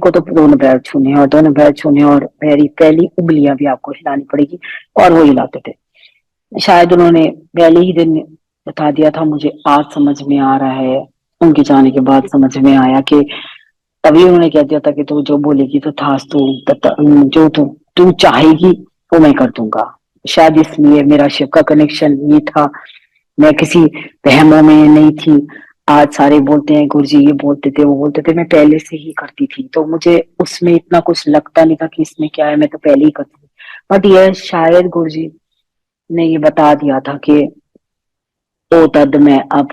आपको तो दोनों पैर छूने हैं, और दोनों पैर छूने और मेरी पहली उंगलियां भी आपको हिलानी पड़ेगी। और वो हिलाते थे। शायद उन्होंने पहले ही दिन बता दिया था मुझे, आज समझ में आ रहा है, उनके जाने के बाद समझ में आया कि तभी उन्होंने कह दिया था कि तू जो बोलेगी तो थास तू, जो तू चाहेगी वो मैं कर दूंगा। शायद इसलिए मेरा शिव का कनेक्शन ये था। मैं किसी वहमों में नहीं थी। आज सारे बोलते हैं गुरुजी ये बोलते थे वो बोलते थे, मैं पहले से ही करती थी, तो मुझे उसमें इतना कुछ लगता नहीं था कि इसमें क्या है, मैं तो पहले ही करती थी। बट ये शायद गुरुजी ने ये बता दिया था कि ओ तद में अब,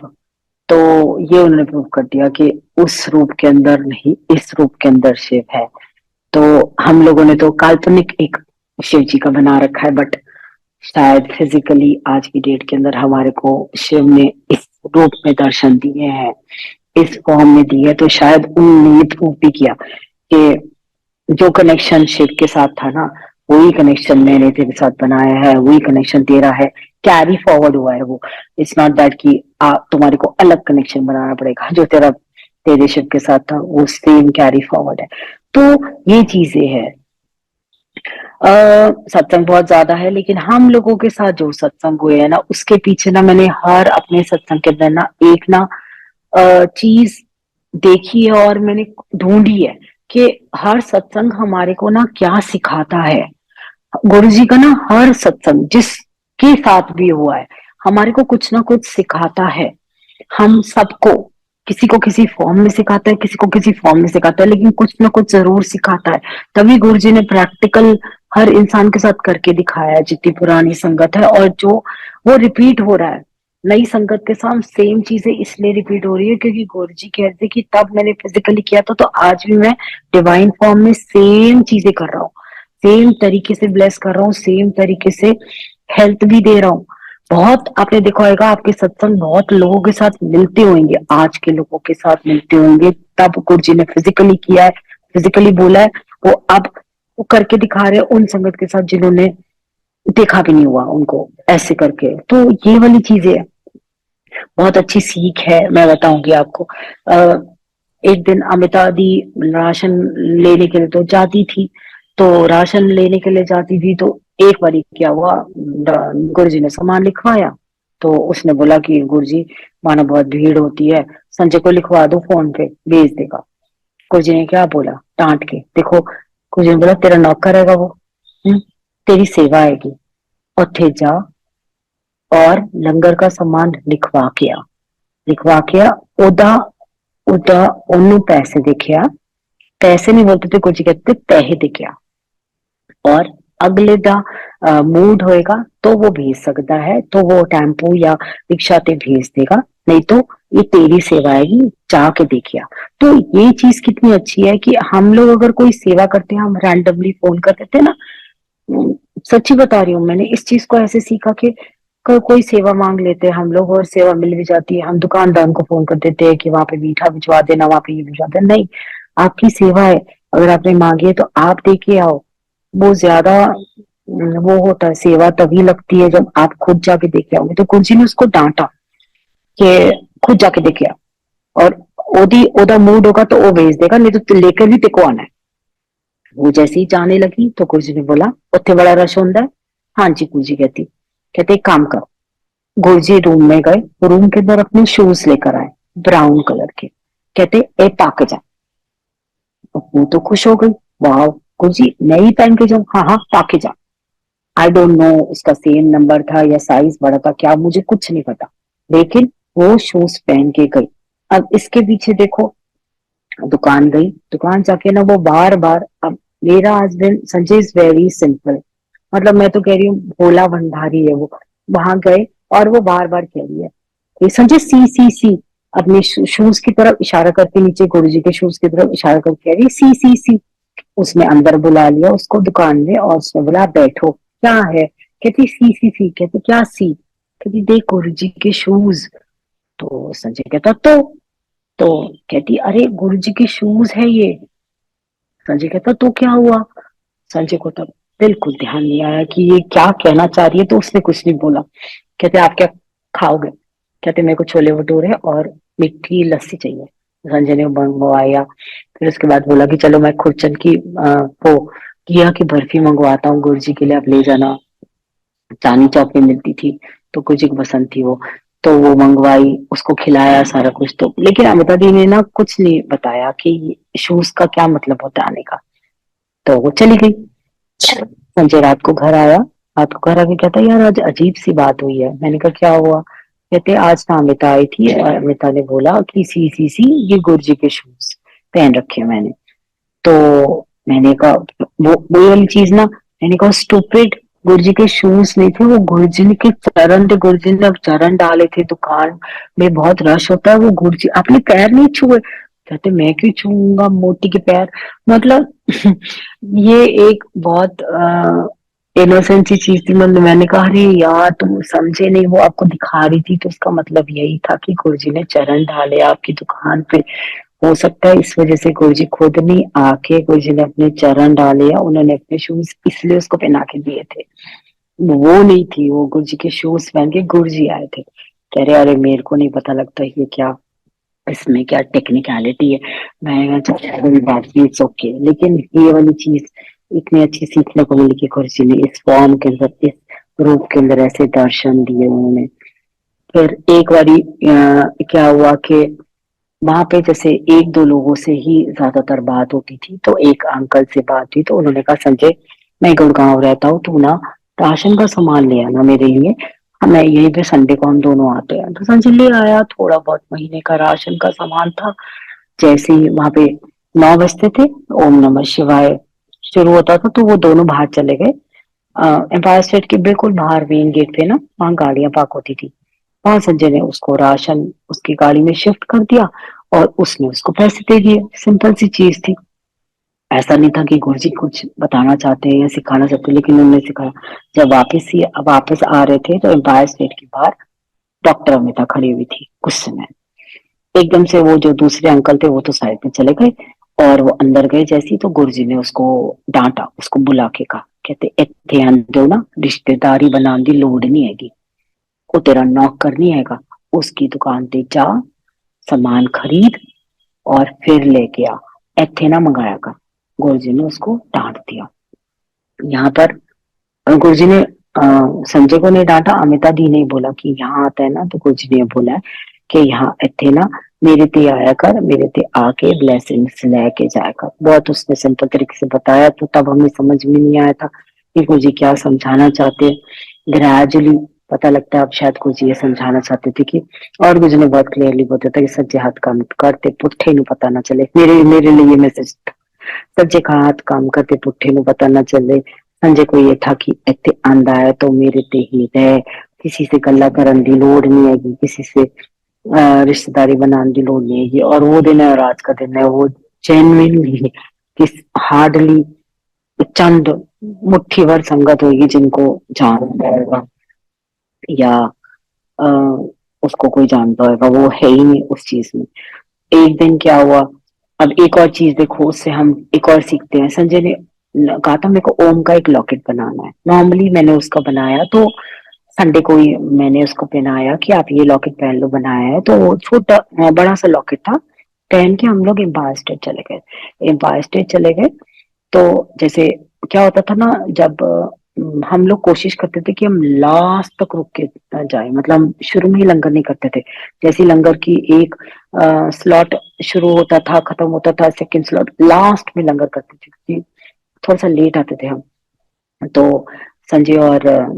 तो ये उन्होंने प्रूव कर दिया कि उस रूप के अंदर नहीं, इस रूप के अंदर शिव है। तो हम लोगों ने तो काल्पनिक एक शिव जी का बना रखा है, बट शायद फिजिकली आज की डेट के अंदर हमारे को शिव ने इस रूप में दर्शन दिए हैं, इस फॉर्म में दी है। तो शायद उन्होंने ये प्रूव भी किया कि जो कनेक्शन शिव के साथ था ना, वही कनेक्शन मैंने तेरे साथ बनाया है, वही कनेक्शन तेरा है, कैरी फॉरवर्ड हुआ है वो। इट्स नॉट दैट कि तुम्हारे को अलग कनेक्शन बनाना पड़ेगा, जो तेरा तेरे शिव के साथ था वो सेम कैरी फॉरवर्ड है। तो ये चीजें है। सत्संग बहुत ज्यादा है, लेकिन हम लोगों के साथ जो सत्संग हुए है ना, उसके पीछे ना मैंने हर अपने सत्संग के अंदर ना एक ना चीज देखी है, और मैंने ढूंढी है कि हर सत्संग हमारे को ना क्या सिखाता है। गुरु जी का ना हर सत्संग जिसके साथ भी हुआ है, हमारे को कुछ ना कुछ सिखाता है। हम सबको, किसी को किसी फॉर्म में सिखाता है, किसी को किसी फॉर्म में सिखाता है, लेकिन कुछ ना कुछ जरूर सिखाता है। तभी गुरु जी ने प्रैक्टिकल हर इंसान के साथ करके दिखाया है, जितनी पुरानी संगत है, और जो वो रिपीट हो रहा है नई संगत के साथ। सेम चीजें इसलिए रिपीट हो रही है क्योंकि गुरु जी कहते कि तब मैंने फिजिकली किया था, तो आज भी मैं डिवाइन फॉर्म में सेम चीजें कर रहा हूँ, सेम तरीके से ब्लेस कर रहा हूँ, सेम तरीके से हेल्थ भी दे रहा हूँ। बहुत आपने देखा होगा, आपके सत्संग बहुत लोगों के साथ मिलते होंगे, आज के लोगों के साथ मिलते होंगे। तब गुरु जी ने फिजिकली किया है, फिजिकली बोला है, वो अब वो करके दिखा रहे हैं उन संगत के साथ जिन्होंने देखा भी नहीं हुआ उनको ऐसे करके। तो ये वाली चीजें है, बहुत अच्छी सीख है, मैं बताऊंगी आपको। एक दिन अमिता दी राशन लेने के लिए तो जाती थी, तो राशन लेने के लिए जाती थी, तो एक बारी क्या हुआ, गुरुजी ने सामान लिखवाया, तो उसने बोला कि गुरुजी माना बहुत भीड़ होती है, संजय को लिखवा दो, फोन पे भेज देगा। गुरुजी ने क्या बोला, डांट के देखो, गुरुजी ने बोला तेरा नौकर रहेगा वो, तेरी सेवा आएगी, ਉੱਥੇ जा और लंगर का सामान लिखवा के आ। ओदा ओदा ओनू पैसे देखिया, पैसे नहीं बोलते थे, कुछ कहते थे पैसे देखिया, और अगले दा मूड होएगा तो वो भेज सकता है, तो वो टेम्पो या रिक्शा ते भेज देगा, नहीं तो ये तेरी सेवा आएगी, जाके देखिया। तो ये चीज कितनी अच्छी है कि हम लोग अगर कोई सेवा करते हैं, हम रैंडमली फोन कर देते हैं ना। सच्ची बता रही हूँ, मैंने इस चीज को ऐसे सीखा कि कोई सेवा मांग लेते हैं हम लोग और सेवा मिल भी जाती है, हम दुकानदार को फोन कर देते हैं कि वहां पे मीठा भिजवा देना, वहां पे ये भिजवा देना। नहीं, आपकी सेवा है, अगर आपने मांगी है तो आप दे के आओ। वो ज्यादा वो होता है, सेवा तभी लगती है जब आप खुद जाके देखे आओगे। तो कुंजी ने उसको डांटा कि खुद जाके देखे आओ, और ओदी ओदा मूड होगा तो वो भेज देगा, नहीं तो लेकर भी टेको आना है। वो जैसे ही जाने लगी तो कुंजी ने बोला उत्थे बड़ा रश होता है। हाँ जी, कुंजी कहते एक काम करो। गुरुजी रूम में गए, रूम के अंदर अपने शूज लेकर आए, ब्राउन कलर के। कहते ए पाक जा। वो तो खुश हो गई, वाह गुरुजी मैं ही पहन के जाऊं, हाँ हाँ पाके जा। आई डोंट नो उसका सेम नंबर था या साइज बड़ा था क्या, मुझे कुछ नहीं पता, लेकिन वो शूज पहन के गई। अब इसके पीछे देखो, दुकान गई, दुकान जाके ना वो बार बार, अब मेरा husband Sanjay is very simple, मतलब मैं तो कह रही हूँ भोला भंडारी है वो। वहां गए और वो बार बार कह रही है ये संजय सी सी सी, अपने शूज की तरफ इशारा करके, नीचे गुरुजी के शूज की तरफ इशारा करके कह रही सी सी सी। उसने अंदर बुला लिया उसको दुकान में, और उसने बोला बैठो, क्या है, कहती सी सी सी। कहती क्या सी, कहती देख गुरुजी के शूज। तो संजय कहता तो कहती अरे गुरुजी के शूज है ये। संजय कहता तो क्या हुआ। संजय को तब बिल्कुल ध्यान नहीं आया कि ये क्या कहना चाह रही है, तो उसने कुछ नहीं बोला। कहते आप क्या खाओगे, कहते मेरे को छोले भटूरे और मीठी लस्सी चाहिए। संजय ने मंगवाया। फिर उसके बाद बोला कि चलो मैं खुरचन की वो किया की बर्फी मंगवाता हूँ गुरुजी के लिए, आप ले जाना। चांदनी चौक में मिलती थी, तो गुरुजी की पसंद थी वो। तो वो मंगवाई, उसको खिलाया सारा कुछ। तो लेकिन अमिता दी ने ना कुछ नहीं बताया कि शूज का क्या मतलब होता है आने का। तो वो चली गई। संजय रात को घर आया। रात को घर आके कहता यार आज अजीब सी बात हुई है। मैंने कहा क्या हुआ? कहते आज ना अमिता आई थी और अमिता ने बोला कि सी ये गुरुजी के शूज पहन रखे हैं मैंने। तो मैंने कहा वो वाली चीज ना, मैंने कहा स्टूपिड, गुरुजी के शूज नहीं थे वो, गुरुजी के चरण थे। गुरुजी ने अब चरण डाले थे, दुकान में बहुत रश होता है, वो गुरुजी आपने पैर नहीं छुए। कहते मैं क्यों छूऊंगा मोटी के पैर। मतलब ये एक बहुत इनोसेंट सी चीज थी। मतलब मैंने कहा अरे यार तुम समझे नहीं, वो आपको दिखा रही थी तो उसका मतलब यही था कि गुरुजी ने चरण डाले आपकी दुकान पे। हो सकता है इस वजह से गुरुजी खुद नहीं आके गुरुजी ने अपने चरण डाले, या उन्होंने अपने शूज इसलिए उसको पहना के दिए थे। वो नहीं थी, वो गुरुजी के शूज पहन के गुरुजी आए थे। कह रहे अरे मेरे को नहीं पता लगता ये क्या, इसमें क्या टेक्निकलिटी है। मैं कहा, कोई बात नहीं, इट्स ओके। लेकिन ये वाली चीज इतनी अच्छी सीखने को मिली कि गुरुजी ने इस फॉर्म के अंदर, इस रूप के अंदर ऐसे दर्शन दिए उन्होंने। फिर एक बारी क्या हुआ कि वहां पे जैसे एक दो लोगों से ही ज्यादातर बात होती थी, तो एक अंकल से बात हुई तो उन्होंने कहा संजय मैं गुड़गांव रहता हूँ, तू ना राशन का सामान ले आना मेरे लिए। मैं यहीं पे संडे को हम दोनों आते हैं। तो संजय ले आया, थोड़ा बहुत महीने का राशन का सामान था। जैसे ही वहां पे 9 बजते थे, ओम नमः शिवाय शुरू होता था, तो वो दोनों बाहर चले गए। एम्पायर स्टेट के बिल्कुल बाहर मेन गेट पे ना, वहाँ गाड़ियां पार्क होती थी। वहां संजय ने उसको राशन उसकी गाड़ी में शिफ्ट कर दिया और उसने उसको पैसे दे दिए। सिंपल सी चीज थी। ऐसा नहीं था कि गुरुजी कुछ बताना चाहते हैं या सिखाना चाहते हैं, लेकिन उन्होंने सिखाया। जब वापस आ रहे थे तो एम्पायर स्टेट के बाहर डॉक्टर अमिता खड़ी हुई थी गुस्से में। एकदम से वो जो दूसरे अंकल थे वो तो साइड में चले गए, और वो अंदर गए जैसी तो गुरुजी ने उसको डांटा, उसको बुला के कहा, कहते इत्थे आंदे ना रिश्तेदारी बनाने की लोड़ नहीं हैगी, वो तेरा नौकर नहीं हैगा, उसकी दुकान पे जा, सामान खरीद और फिर लेके आ, इत्थे ना मंगाया कर। गुरुजी ने उसको डांट दिया। यहाँ पर गुरुजी ने संजय को नहीं डांटा, अमिता दी ने बोला कि यहाँ आता है ना, तो गुरुजी ने बोला है कि यहाँ इत्थे ना मेरे ते आया कर, मेरे ते आके ब्लेसिंग्स लेके जाया कर। बहुत उसने सिंपल तरीके से बताया, तो तब हमें समझ में नहीं आया था कि गुरुजी क्या समझाना चाहते हैं। ग्रेजुअली पता लगता है अब शायद गुरुजी ये समझाना चाहते थे कि, और गुरुजी ने बहुत क्लियरली बोला था कि सज्जे हाथ काम करते पुट्ठे नु पता ना चले। मेरे लिए मैसेज, सज्जे का हाथ काम करते पुट्ठे नु पता ना चले। संजय को ये था कि इत्थे आंदा है तो मेरे ते ही रह, किसी से गल्ला करन दी लोड़ नहीं हैगी, किसी से रिश्तेदारी बनाने की लोड़ नहीं हैगी। और वो दिन है और आज का दिन है, वो जेन्युइनली किस हार्डली चंद मुट्ठी भर संगत होगी जिनको जानता होगा, या अ, उसको कोई जानता होगा। वो है ही नहीं उस चीज में। एक दिन क्या हुआ, अब एक और चीज देखो, उससे हम एक और सीखते हैं। संजय ने कहा था मेरे को ओम का एक लॉकेट बनाना है। नॉर्मली मैंने उसका बनाया, तो संडे को ही मैंने उसको पहनाया कि आप ये लॉकेट पहन लो, बनाया है। तो वो छोटा बड़ा सा लॉकेट था। पहन के हम लोग एम्पायर स्टेट चले गए। एम्पायर स्टेट चले गए तो जैसे क्या होता था ना, जब हम लोग कोशिश करते थे कि हम लास्ट तक रुक के जाए, मतलब हम शुरू में ही लंगर नहीं करते थे। जैसे लंगर की एक स्लॉट शुरू होता था, खत्म होता था, सेकंड स्लॉट लास्ट में लंगर करते थे, क्योंकि थोड़ा सा लेट आते थे हम। तो संजय और